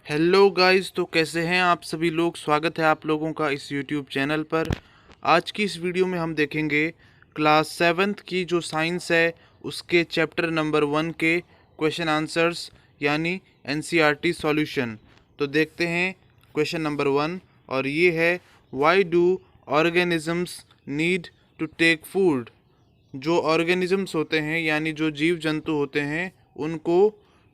Hello guys, तो कैसे हैं आप सभी लोग। स्वागत है आप लोगों का इस यूट्यूब चैनल पर। आज की इस वीडियो में हम देखेंगे क्लास 7th की जो साइंस है उसके चैप्टर नंबर 1 के क्वेश्चन आंसर्स यानी एनसीईआरटी सॉल्यूशन। तो देखते हैं क्वेश्चन नंबर 1 और ये है why do organisms need to take food. जो ऑर्गेनिजम्स होते हैं यानी जो जीव जंतु होते हैं उनको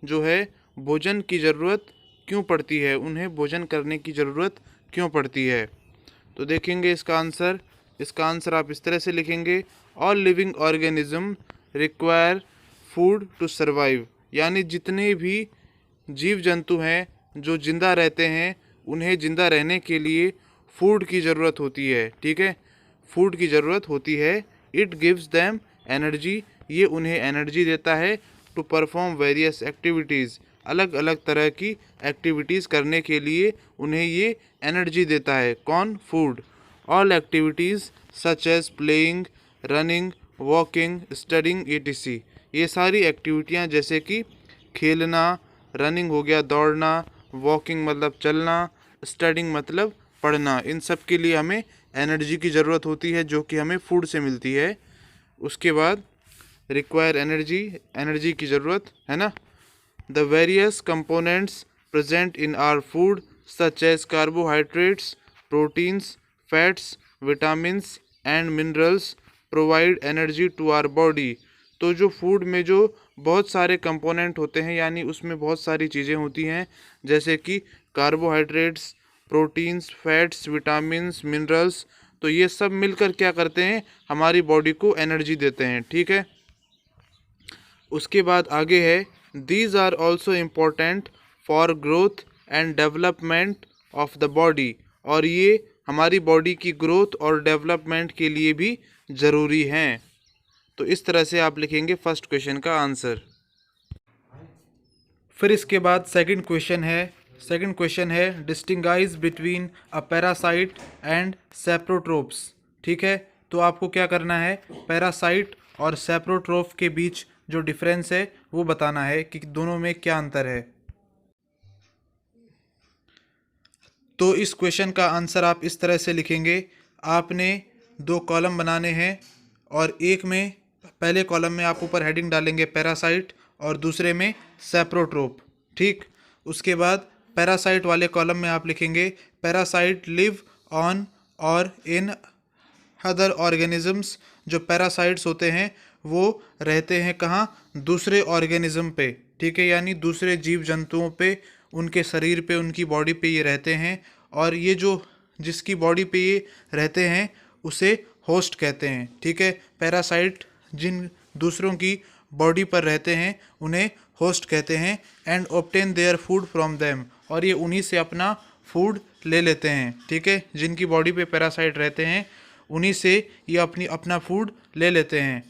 जो है भोजन की ज़रूरत क्यों पड़ती है, उन्हें भोजन करने की ज़रूरत क्यों पड़ती है। तो देखेंगे इसका आंसर आप इस तरह से लिखेंगे, all living organism require food to survive. यानी जितने भी जीव जंतु हैं जो जिंदा रहते हैं उन्हें जिंदा रहने के लिए फूड की ज़रूरत होती है। ठीक है, फूड की ज़रूरत होती है। इट गिव्स देम एनर्जी, ये उन्हें एनर्जी देता है। टू परफॉर्म वेरियस एक्टिविटीज़, अलग अलग तरह की एक्टिविटीज़ करने के लिए उन्हें ये एनर्जी देता है। कौन? Food. All activities such as playing, running, walking, studying etc। ये सारी एक्टिविटियाँ जैसे कि खेलना, रनिंग हो गया दौड़ना, वॉकिंग मतलब चलना, स्टडिंग मतलब पढ़ना, इन सब के लिए हमें एनर्जी की ज़रूरत होती है जो कि हमें फूड से मिलती है। उसके बाद रिक्वायर एनर्जी, एनर्जी की ज़रूरत है ना। The various components present in our food such as carbohydrates, proteins, fats, vitamins and minerals provide energy to our body. तो जो फूड में जो बहुत सारे कंपोनेंट होते हैं यानी उसमें बहुत सारी चीज़ें होती हैं जैसे कि carbohydrates, proteins, fats, vitamins, minerals, तो ये सब मिलकर क्या करते हैं, हमारी बॉडी को एनर्जी देते हैं। ठीक है, उसके बाद आगे है these are also important for growth and development of the body. और ये हमारी बॉडी की ग्रोथ और डेवलपमेंट के लिए भी ज़रूरी हैं। तो इस तरह से आप लिखेंगे फर्स्ट क्वेश्चन का आंसर। फिर इसके बाद सेकंड क्वेश्चन है डिस्टिंगाइज बिटवीन अ पैरासाइट एंड सेप्रोट्रोप्स। ठीक है, तो आपको क्या करना है, पैरासाइट और सेप्रोट्रोप के बीच जो डिफरेंस है वो बताना है कि दोनों में क्या अंतर है। तो इस क्वेश्चन का आंसर आप इस तरह से लिखेंगे, आपने दो कॉलम बनाने हैं और एक में पहले कॉलम में आप ऊपर हेडिंग डालेंगे पैरासाइट और दूसरे में सेप्रोट्रोप। ठीक, उसके बाद पैरासाइट वाले कॉलम में आप लिखेंगे पैरासाइट लिव ऑन और इन अदर ऑर्गेनिजम्स। जो पैरासाइट्स होते हैं वो रहते हैं कहाँ, दूसरे ऑर्गेनिज्म पे। ठीक है, यानी दूसरे जीव जंतुओं पे, उनके शरीर पे, उनकी बॉडी पे ये रहते हैं। और ये जो जिसकी बॉडी पे ये रहते हैं उसे होस्ट कहते हैं। ठीक है, पैरासाइट जिन दूसरों की बॉडी पर रहते हैं उन्हें होस्ट कहते हैं। And obtain their food from them, और ये उन्हीं से अपना फूड ले लेते हैं। ठीक है, जिनकी बॉडी पे पैरासाइट रहते हैं उन्हीं से ये अपना फूड ले लेते हैं।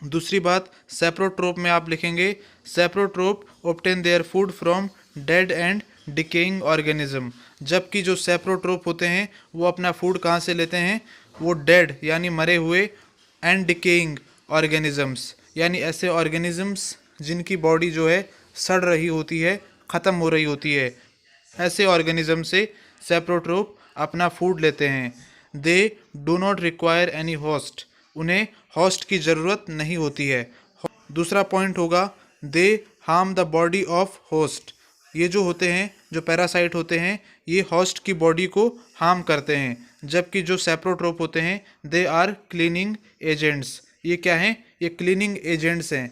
दूसरी बात, सेप्रोट्रोप में आप लिखेंगे saprotroph obtain their food from dead and decaying organism. जबकि जो सेप्रोट्रोप होते हैं वो अपना फूड कहाँ से लेते हैं, वो डेड यानी मरे हुए एंड डिकेइंग ऑर्गेनिजम्स यानी ऐसे ऑर्गेनिजम्स जिनकी बॉडी जो है सड़ रही होती है, ख़त्म हो रही होती है, ऐसे ऑर्गेनिज्म से सेप्रोट्रोप अपना फूड लेते हैं। They do not require any host, उन्हें होस्ट की ज़रूरत नहीं होती है। दूसरा पॉइंट होगा they harm the body of host. ये जो होते हैं, जो पैरासाइट होते हैं, ये होस्ट की बॉडी को हार्म करते हैं। जबकि जो सेप्रोट्रोप होते हैं दे आर क्लीनिंग एजेंट्स। ये क्या हैं, ये क्लीनिंग एजेंट्स हैं।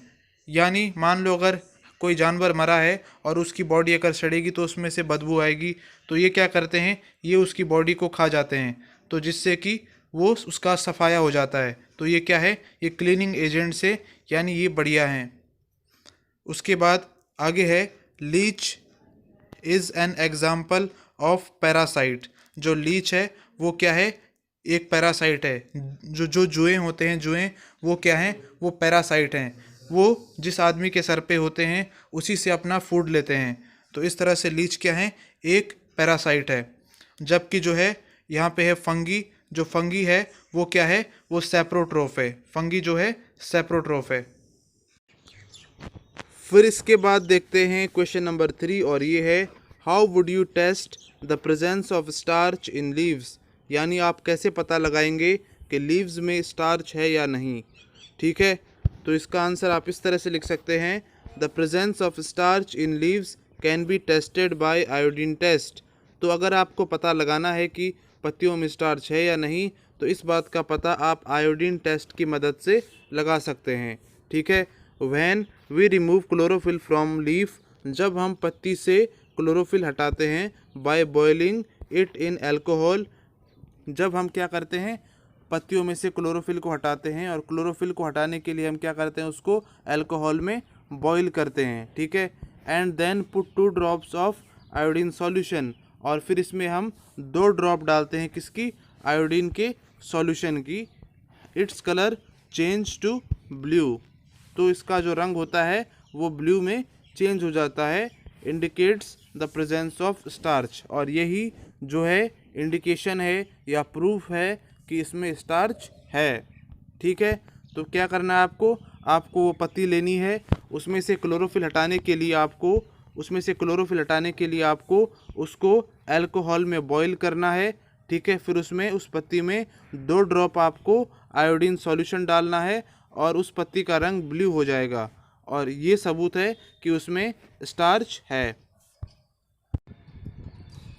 यानी मान लो अगर कोई जानवर मरा है और उसकी बॉडी अगर सड़ेगी तो उसमें से बदबू आएगी, तो ये क्या करते हैं, ये उसकी बॉडी को खा जाते हैं, तो जिससे कि वो उसका सफाया हो जाता है। तो ये क्या है, ये क्लीनिंग एजेंट्स है, यानी ये बढ़िया हैं। उसके बाद आगे है leech is an example of parasite. जो लीच है वो क्या है, एक पैरासाइट है। जो जो जुएँ होते हैं, जुएँ वो क्या हैं, वो पैरासाइट हैं। वो जिस आदमी के सर पे होते हैं उसी से अपना फूड लेते हैं। तो इस तरह से लीच क्या है, एक पैरासाइट है। जबकि जो है यहाँ पे है फंगी, जो फंगी है वो क्या है, वो सेप्रोट्रोफ है। फंगी जो है सेप्रोट्रोफ है। फिर इसके बाद देखते हैं क्वेश्चन नंबर 3 और ये है how would you test the presence of starch in leaves, यानी आप कैसे पता लगाएंगे कि लीव्स में स्टार्च है या नहीं। ठीक है, तो इसका आंसर आप इस तरह से लिख सकते हैं the presence of starch in leaves can be tested by iodine test. तो अगर आपको पता लगाना है कि पत्तियों में स्टार्च है या नहीं, तो इस बात का पता आप आयोडीन टेस्ट की मदद से लगा सकते हैं। ठीक है, when we remove chlorophyll from leaf, जब हम पत्ती से क्लोरोफिल हटाते हैं, by boiling it in alcohol, जब हम क्या करते हैं पत्तियों में से क्लोरोफिल को हटाते हैं और क्लोरोफिल को हटाने के लिए हम क्या करते हैं उसको अल्कोहल में बॉईल करते हैं। ठीक है, and then put 2 drops of iodine solution, और फिर इसमें हम 2 ड्रॉप डालते हैं किसकी, आयोडीन के सॉल्यूशन की। It's colour change to blue, तो इसका जो रंग होता है वो ब्लू में चेंज हो जाता है। Indicates the presence of starch, और यही जो है इंडिकेशन है या प्रूफ है कि इसमें स्टार्च है। ठीक है, तो क्या करना है आपको वो पत्ती लेनी है, उसमें से क्लोरोफिल हटाने के लिए आपको उसको अल्कोहल में बॉईल करना है। ठीक है, फिर उसमें उस पत्ती में 2 ड्रॉप आपको आयोडीन सॉल्यूशन डालना है और उस पत्ती का रंग ब्लू हो जाएगा, और ये सबूत है कि उसमें स्टार्च है।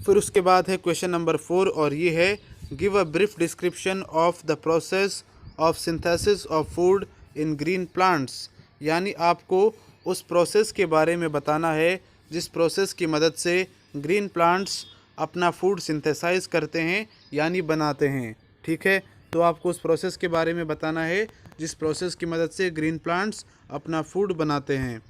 फिर उसके बाद है क्वेश्चन नंबर 4 और ये है give a brief description of the process of synthesis of food in green plants, यानी आपको उस प्रोसेस के बारे में बताना है जिस प्रोसेस की मदद से ग्रीन प्लांट्स अपना फूड सिंथेसाइज करते हैं यानी बनाते हैं। ठीक है, तो आपको उस प्रोसेस के बारे में बताना है जिस प्रोसेस की मदद से ग्रीन प्लांट्स अपना फूड बनाते हैं।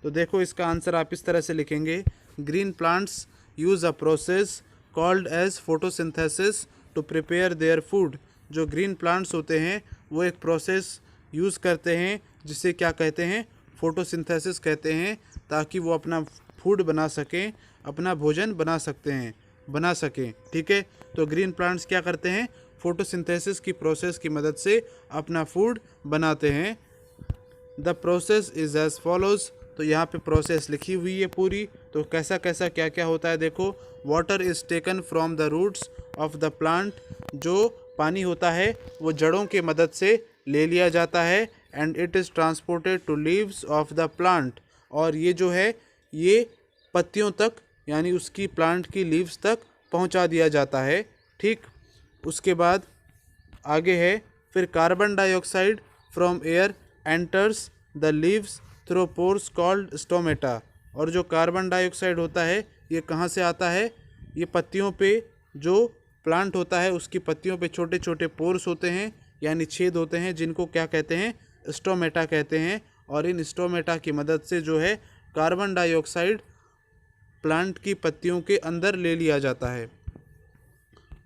तो देखो इसका आंसर आप इस तरह से लिखेंगे green plants use a process called as photosynthesis to prepare their food. जो ग्रीन प्लांट्स होते हैं वो एक प्रोसेस यूज़ करते हैं जिसे क्या कहते हैं, फोटोसिंथेसिस कहते हैं, ताकि वो अपना फूड बना सकें, अपना भोजन बना सकें। ठीक है, तो ग्रीन प्लांट्स क्या करते हैं, फोटोसिंथेसिस की प्रोसेस की मदद से अपना फूड बनाते हैं। The process is as follows, तो यहाँ पे प्रोसेस लिखी हुई है पूरी, तो कैसा कैसा क्या क्या होता है देखो। Water is taken from the roots of the plant, जो पानी होता है वो जड़ों के मदद से ले लिया जाता है। And it is transported to leaves of the plant, और ये जो है ये पत्तियों तक यानी उसकी प्लांट की लीव्स तक पहुंचा दिया जाता है। ठीक, उसके बाद आगे है फिर carbon dioxide from air enters the leaves through pores called stomata, और जो कार्बन डाइऑक्साइड होता है ये कहाँ से आता है, ये पत्तियों पे जो प्लांट होता है उसकी पत्तियों पे छोटे छोटे पोर्स होते हैं यानी छेद होते हैं, जिनको क्या कहते हैं, स्टोमेटा कहते हैं। और इन स्टोमेटा की मदद से जो है कार्बन डाइऑक्साइड प्लांट की पत्तियों के अंदर ले लिया जाता है।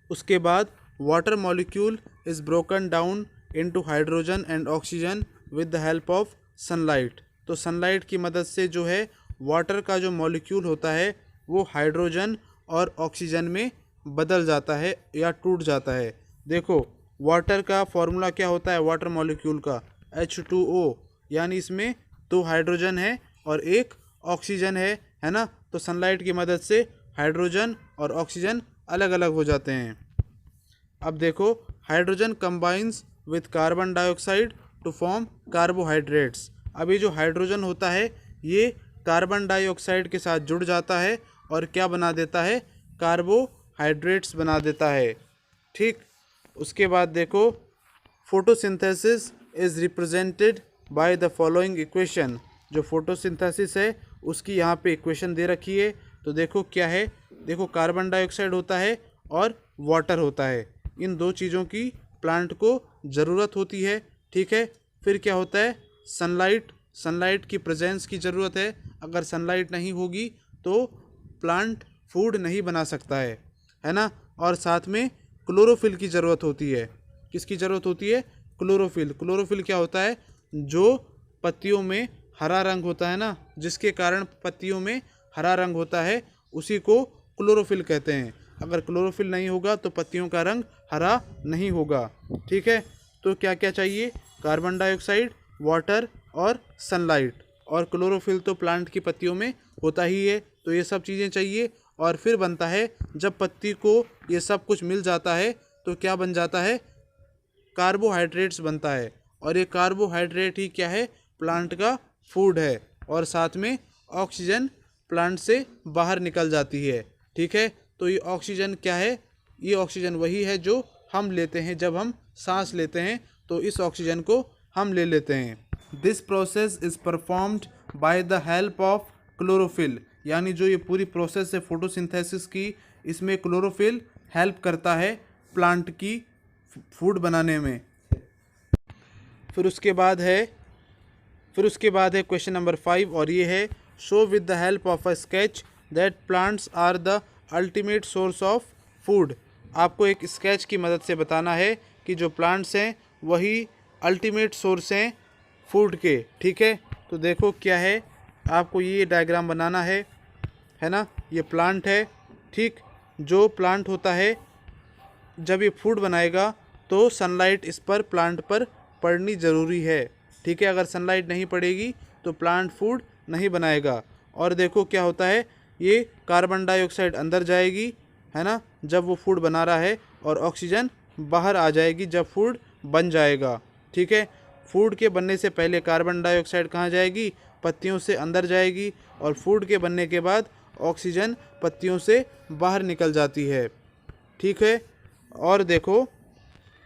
उसके बाद water molecule is broken down into hydrogen and oxygen with the help of sunlight, तो सनलाइट की मदद से जो है वाटर का जो मॉलिक्यूल होता है वो हाइड्रोजन और ऑक्सीजन में बदल जाता है या टूट जाता है। देखो वाटर का फॉर्मूला क्या होता है, वाटर मॉलिक्यूल का H2O, यानी इसमें 2 हाइड्रोजन है और 1 ऑक्सीजन है ना। तो सनलाइट की मदद से हाइड्रोजन और ऑक्सीजन अलग अलग हो जाते हैं। अब देखो hydrogen combines with carbon dioxide to form carbohydrates, अब ये जो हाइड्रोजन होता है ये कार्बन डाइऑक्साइड के साथ जुड़ जाता है और क्या बना देता है, कार्बोहाइड्रेट्स बना देता है। ठीक, उसके बाद देखो photosynthesis is represented by the following equation, जो फोटोसिंथेसिस है उसकी यहाँ पे इक्वेशन दे रखी है। तो देखो क्या है, देखो कार्बन डाइऑक्साइड होता है और वाटर होता है, इन 2 चीज़ों की प्लांट को ज़रूरत होती है। ठीक है, फिर क्या होता है, सनलाइट की प्रेजेंस की ज़रूरत है, अगर सनलाइट नहीं होगी तो प्लांट फूड नहीं बना सकता है ना। और साथ में क्लोरोफिल की ज़रूरत होती है, किसकी ज़रूरत होती है, क्लोरोफिल क्या होता है, जो पत्तियों में हरा रंग होता है ना, जिसके कारण पत्तियों में हरा रंग होता है उसी को क्लोरोफिल कहते हैं। अगर क्लोरोफिल नहीं होगा तो पत्तियों का रंग हरा नहीं होगा। ठीक है, तो क्या क्या चाहिए, कार्बन डाइऑक्साइड, वाटर और सनलाइट। और क्लोरोफिल तो प्लांट की पत्तियों में होता ही है। तो ये सब चीज़ें चाहिए और फिर बनता है, जब पत्ती को ये सब कुछ मिल जाता है तो क्या बन जाता है, कार्बोहाइड्रेट्स बनता है। और ये कार्बोहाइड्रेट ही क्या है, प्लांट का फूड है। और साथ में ऑक्सीजन प्लांट से बाहर निकल जाती है। ठीक है, तो ये ऑक्सीजन क्या है, ये ऑक्सीजन वही है जो हम लेते हैं जब हम सांस लेते हैं, तो इस ऑक्सीजन को हम ले लेते हैं। This process is performed by the help of chlorophyll, यानी जो ये पूरी प्रोसेस है फोटोसिंथेसिस की, इसमें क्लोरोफिल हेल्प करता है प्लांट की फूड बनाने में। फिर उसके बाद है क्वेश्चन नंबर 5 और ये है show with the help of a sketch that plants are the ultimate source of food. आपको एक स्केच की मदद से बताना है कि जो प्लांट्स हैं वही अल्टीमेट सोर्स हैं फूड के। ठीक है, तो देखो क्या है, आपको ये डायग्राम बनाना है ना। ये प्लांट है, ठीक, जो प्लांट होता है जब ये फूड बनाएगा तो सनलाइट इस पर प्लांट पर पड़नी ज़रूरी है। ठीक है, अगर सनलाइट नहीं पड़ेगी तो प्लांट फूड नहीं बनाएगा। और देखो क्या होता है, ये कार्बन डाइऑक्साइड अंदर जाएगी, है ना, जब वो फूड बना रहा है, और ऑक्सीजन बाहर आ जाएगी जब फूड बन जाएगा। ठीक है, फूड के बनने से पहले कार्बन डाइऑक्साइड कहाँ जाएगी, पत्तियों से अंदर जाएगी, और फूड के बनने के बाद ऑक्सीजन पत्तियों से बाहर निकल जाती है। ठीक है, और देखो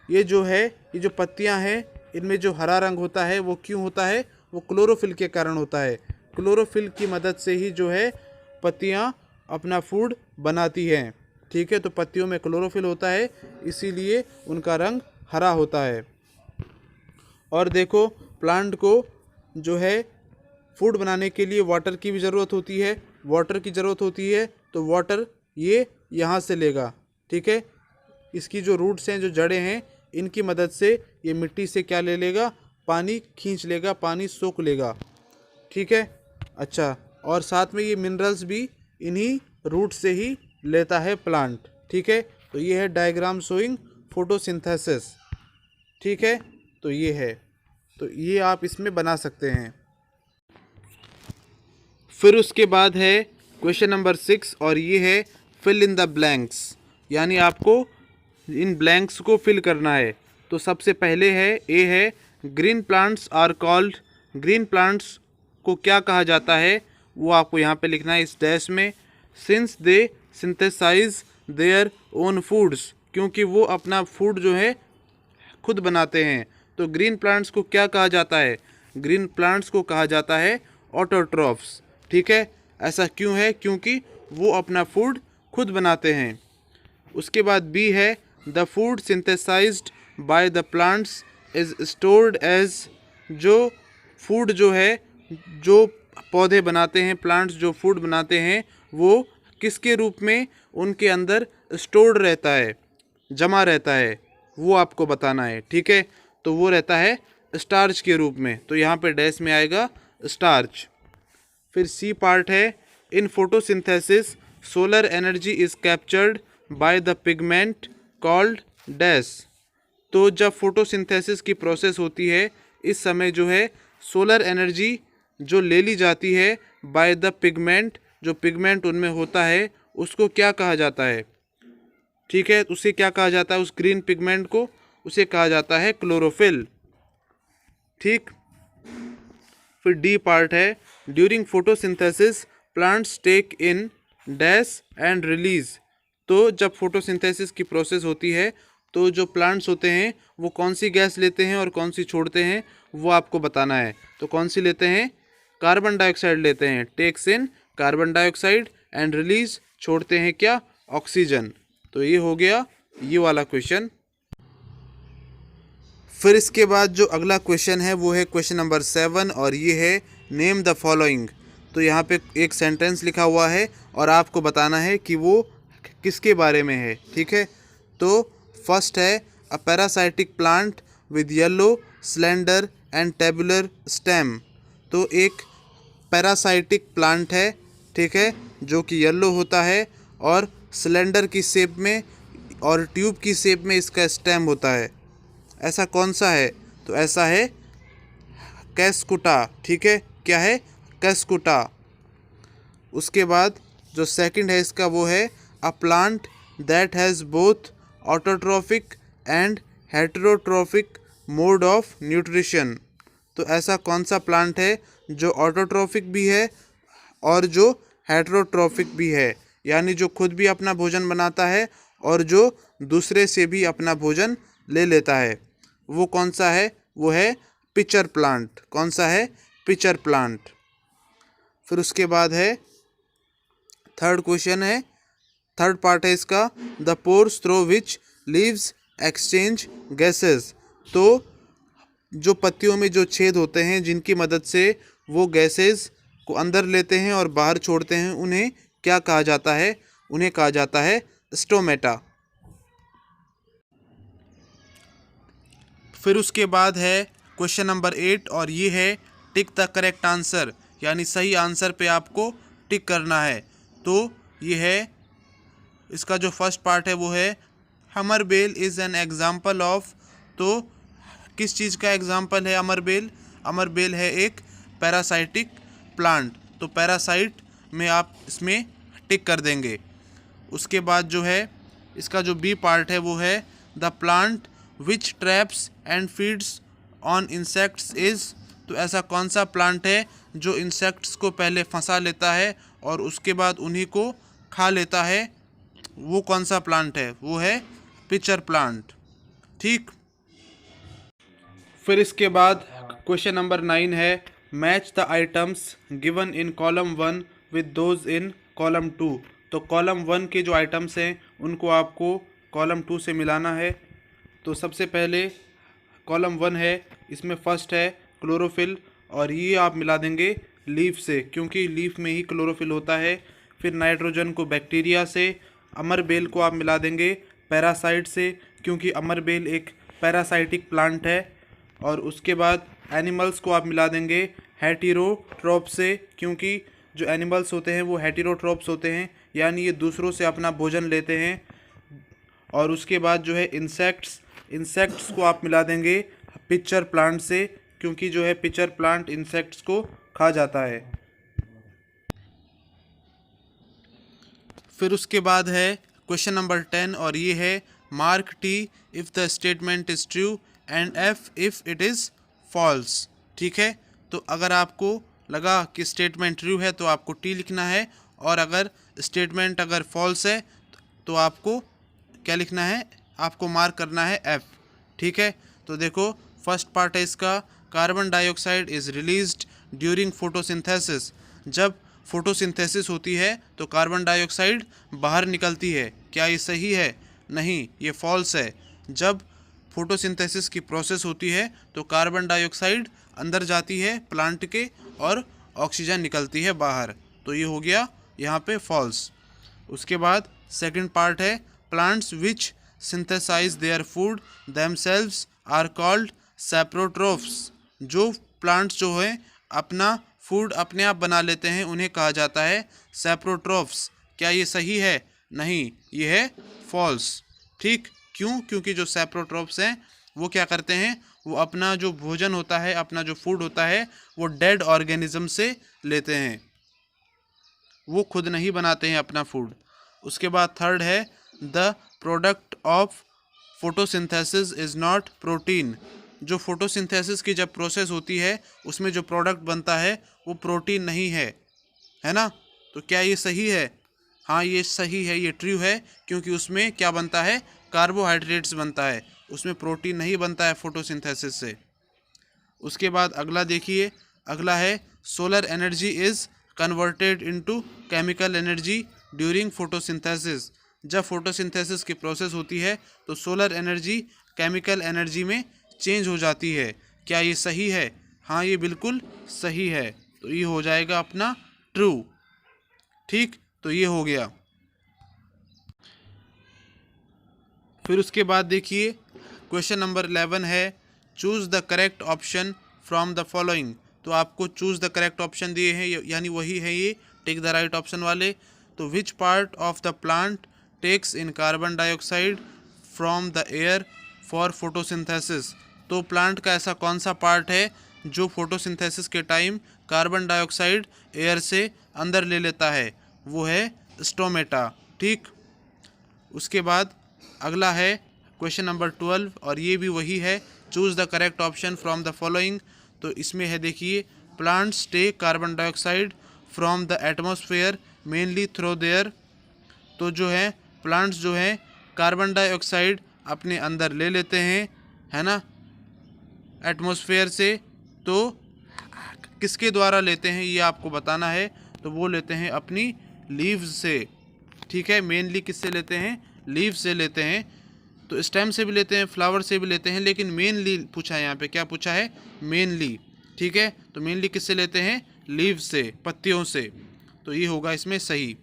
ये जो है, ये जो पत्तियां हैं, इनमें जो हरा रंग होता है वो क्यों होता है, वो क्लोरोफिल के कारण होता है। क्लोरोफिल की मदद से ही जो है पत्तियां अपना फूड बनाती हैं। ठीक है, तो पत्तियों में क्लोरोफिल होता है, इसीलिए उनका रंग हरा होता है। और देखो प्लांट को जो है फूड बनाने के लिए वाटर की भी ज़रूरत होती है, वाटर की ज़रूरत होती है, तो वाटर ये यहाँ से लेगा। ठीक है, इसकी जो रूट्स हैं, जो जड़ें हैं, इनकी मदद से ये मिट्टी से क्या ले लेगा, पानी खींच लेगा, पानी सोख लेगा। ठीक है, अच्छा, और साथ में ये मिनरल्स भी इन्हीं रूट से ही लेता है प्लांट। ठीक है, तो ये है डायग्राम शोइंग फोटोसिंथेसिस। ठीक है, तो ये है, तो ये आप इसमें बना सकते हैं। फिर उसके बाद है क्वेश्चन नंबर 6 और ये है फिल इन द ब्लैंक्स, यानी आपको इन ब्लैंक्स को फिल करना है। तो सबसे पहले है ए है green plants are called, green plants को क्या कहा जाता है वो आपको यहाँ पे लिखना है इस डैश में। Since they synthesize their own foods, क्योंकि वो अपना फूड जो है खुद बनाते हैं। तो ग्रीन प्लांट्स को क्या कहा जाता है, ग्रीन प्लांट्स को कहा जाता है ऑटोट्रॉफ्स। ठीक है, ऐसा क्यों है, क्योंकि वो अपना फूड खुद बनाते हैं। उसके बाद बी है the food synthesized by the plants is stored as, जो फूड जो है, जो पौधे बनाते हैं, प्लांट्स जो फूड बनाते हैं, वो किसके रूप में उनके अंदर स्टोर्ड रहता है, जमा रहता है, वो आपको बताना है। ठीक है, तो वो रहता है स्टार्च के रूप में, तो यहाँ पे डैश में आएगा स्टार्च। फिर सी पार्ट है in photosynthesis solar energy is captured by the pigment called dash. तो जब फोटोसिंथेसिस की प्रोसेस होती है, इस समय जो है सोलर एनर्जी जो ले ली जाती है बाय द पिगमेंट, जो पिगमेंट उनमें होता है, उसको क्या कहा जाता है। ठीक है, उसे क्या कहा जाता है, उस ग्रीन पिगमेंट को, उसे कहा जाता है क्लोरोफिल। ठीक, फिर डी पार्ट है during photosynthesis plants take in dash and release. तो जब फोटोसिंथेसिस की प्रोसेस होती है तो जो प्लांट्स होते हैं वो कौन सी गैस लेते हैं और कौन सी छोड़ते हैं वो आपको बताना है। तो कौन सी लेते हैं, कार्बन डाइऑक्साइड लेते हैं, takes in carbon dioxide and release, छोड़ते हैं क्या, ऑक्सीजन। तो ये हो गया ये वाला क्वेश्चन। फिर इसके बाद जो अगला क्वेश्चन है वो है क्वेश्चन नंबर 7 और ये है नेम द फॉलोइंग। तो यहाँ पे एक सेंटेंस लिखा हुआ है और आपको बताना है कि वो किसके बारे में है। ठीक है, तो फर्स्ट है a parasitic plant with yellow slender and tubular stem. तो एक पैरासाइटिक प्लांट है, ठीक है, जो कि येलो होता है और सिलेंडर की शेप में और ट्यूब की शेप में इसका स्टेम होता है। ऐसा कौन सा है, तो ऐसा है कैस्कुटा। ठीक है, क्या है, कैस्कुटा। उसके बाद जो सेकंड है इसका वो है a plant that has both autotrophic and heterotrophic mode of nutrition. तो ऐसा कौन सा प्लांट है जो ऑटोट्रॉफिक भी है और जो हेटेरोट्रॉफिक भी है, यानी जो खुद भी अपना भोजन बनाता है और जो दूसरे से भी अपना भोजन ले लेता है। वो कौन सा है, वो है पिचर प्लांट। कौन सा है, पिचर प्लांट। फिर उसके बाद है थर्ड क्वेश्चन है, थर्ड पार्ट है इसका, the pores through which leaves exchange gases. तो जो पत्तियों में जो छेद होते हैं जिनकी मदद से वो गैसेस को अंदर लेते हैं और बाहर छोड़ते हैं, उन्हें क्या कहा जाता है, उन्हें कहा जाता है स्टोमेटा। फिर उसके बाद है क्वेश्चन नंबर 8 और ये है टिक द करेक्ट आंसर, यानी सही आंसर पे आपको टिक करना है। तो ये है इसका जो फर्स्ट पार्ट है वो है अमरबेल इज़ एन एग्जाम्पल ऑफ। तो किस चीज़ का एग्जाम्पल है अमरबेल? अमरबेल है एक पैरासाइटिक प्लांट। तो पैरासाइट में आप इसमें टिक कर देंगे। उसके बाद जो है इसका जो बी पार्ट है वो है the plant which traps and feeds on insects is. तो ऐसा कौन सा प्लांट है जो इंसेक्ट्स को पहले फंसा लेता है और उसके बाद उन्हीं को खा लेता है? वो कौन सा प्लांट है? वो है पिचर प्लांट। ठीक। फिर इसके बाद क्वेश्चन नंबर 9 है match the items given in column 1 with those in column 2। तो कॉलम 1 के जो आइटम्स हैं उनको आपको कॉलम 2 से मिलाना है। तो सबसे पहले कॉलम 1 है, इसमें फर्स्ट है क्लोरोफिल और ये आप मिला देंगे लीफ से, क्योंकि लीफ में ही क्लोरोफिल होता है। फिर नाइट्रोजन को बैक्टीरिया से, अमरबेल को आप मिला देंगे पैरासाइट से, क्योंकि अमरबेल एक पैरासाइटिक प्लांट है। और उसके बाद एनिमल्स को आप मिला देंगे हेटेरोट्रॉप से, क्योंकि जो एनिमल्स होते हैं वो हेटेरोट्रॉप्स होते हैं, यानी ये दूसरों से अपना भोजन लेते हैं। और उसके बाद जो है इंसेक्ट्स को आप मिला देंगे पिचर प्लांट से, क्योंकि जो है पिचर प्लांट इंसेक्ट्स को खा जाता है। फिर उसके बाद है क्वेश्चन नंबर 10 और ये है mark T if the statement is true and F if it is false. ठीक है, तो अगर आपको लगा कि स्टेटमेंट ट्रू है तो आपको टी लिखना है, और अगर स्टेटमेंट अगर फॉल्स है तो आपको क्या लिखना है, आपको मार्क करना है एफ। ठीक है, तो देखो फर्स्ट पार्ट है इसका, carbon dioxide is released during photosynthesis. जब फोटोसिंथेसिस होती है तो कार्बन डाइऑक्साइड बाहर निकलती है। क्या ये सही है? नहीं, ये फॉल्स है। जब फोटोसिंथेसिस की प्रोसेस होती है तो कार्बन डाइऑक्साइड अंदर जाती है प्लांट के और ऑक्सीजन निकलती है बाहर। तो ये हो गया यहाँ पे फॉल्स। उसके बाद सेकंड पार्ट है plants which synthesise their food themselves are called saprotrophs. जो प्लांट्स जो हैं अपना फूड अपने आप बना लेते हैं उन्हें कहा जाता है सैप्रोट्रोफ्स। क्या ये सही है? नहीं, ये है फॉल्स। ठीक, क्यों? क्योंकि जो सैप्रोट्रोफ्स हैं वो क्या करते हैं, वो अपना जो भोजन होता है, अपना जो फूड होता है वो डेड ऑर्गेनिज्म से लेते हैं, वो खुद नहीं बनाते हैं अपना फूड। उसके बाद थर्ड है the product of photosynthesis is not protein. जो फोटोसिंथेसिस की जब प्रोसेस होती है उसमें जो प्रोडक्ट बनता है वो प्रोटीन नहीं है ना? तो क्या ये सही है? हाँ, ये सही है, ये ट्रू है, क्योंकि उसमें क्या बनता है, कार्बोहाइड्रेट्स बनता है, उसमें प्रोटीन नहीं बनता है फोटोसिंथेसिस से। उसके बाद अगला देखिए, अगला है solar energy is converted into chemical energy during photosynthesis. जब फोटोसिंथेसिस की प्रोसेस होती है तो सोलर एनर्जी केमिकल एनर्जी में चेंज हो जाती है। क्या ये सही है? हाँ, ये बिल्कुल सही है। तो ये हो जाएगा अपना ट्रू। ठीक, तो ये हो गया। फिर उसके बाद देखिए क्वेश्चन नंबर 11 है choose the correct option from the following. तो आपको चूज़ द करेक्ट ऑप्शन दिए हैं, यानी वही है ये टेक द राइट ऑप्शन वाले। तो which part of the plant takes in carbon dioxide from the air for photosynthesis. तो प्लांट का ऐसा कौन सा पार्ट है जो फोटोसिंथेसिस के टाइम कार्बन डाइऑक्साइड एयर से अंदर ले लेता है, वो है स्टोमेटा। ठीक, उसके बाद अगला है क्वेश्चन नंबर 12 और ये भी वही है, choose the correct option from the following. तो इसमें है देखिए, plants take carbon dioxide from the atmosphere mainly through their. तो जो है प्लांट्स जो है कार्बन डाइऑक्साइड अपने अंदर ले लेते हैं, है ना, एटमॉस्फेयर से। तो किसके द्वारा लेते हैं ये आपको बताना है। तो वो लेते हैं अपनी लीव्स से। ठीक है, मेनली किससे लेते हैं, लीव से लेते हैं। तो स्टेम से भी लेते हैं, फ्लावर से भी लेते हैं, लेकिन मेनली पूछा है यहाँ पे, क्या पूछा है, मेनली। ठीक है, तो मेनली किससे लेते हैं, लीव से, पत्तियों से। तो ये होगा इसमें सही।